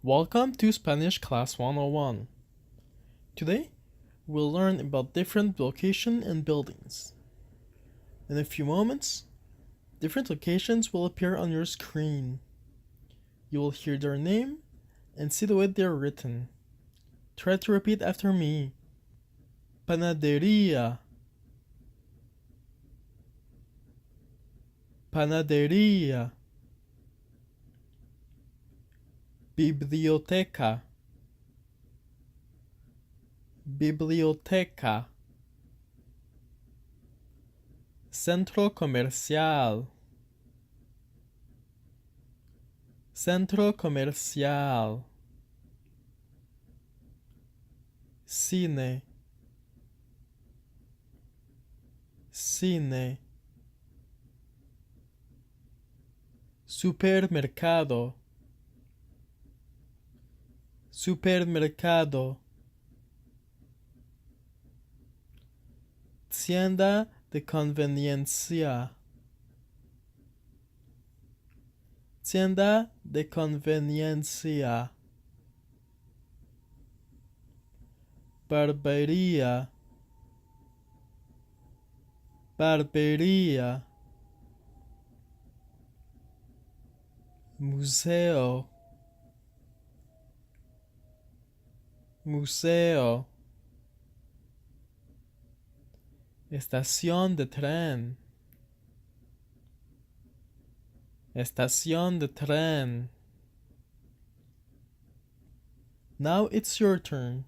Welcome to Spanish Class 101. Today, we'll learn about different locations and buildings. In a few moments, different locations will appear on your screen. You will hear their name and see the way they're written. Try to repeat after me. Panadería. Panadería. Biblioteca. Biblioteca. Centro comercial. Centro comercial. Cine. Cine. Supermercado. Supermercado. Tienda de conveniencia. Tienda de conveniencia. Barbería. Barbería. Museo. Museo. Estación de tren. Estación de tren. Now it's your turn.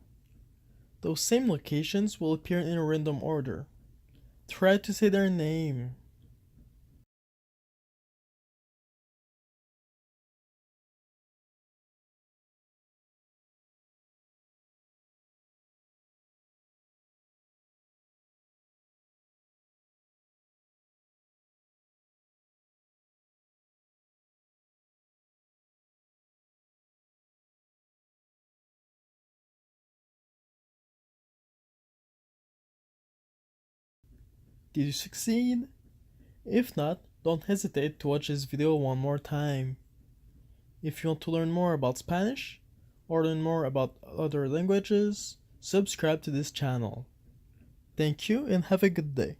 Those same locations will appear in a random order. Try to say their name. Did you succeed? If not, don't hesitate to watch this video one more time. If you want to learn more about Spanish, or learn more about other languages, subscribe to this channel. Thank you and have a good day.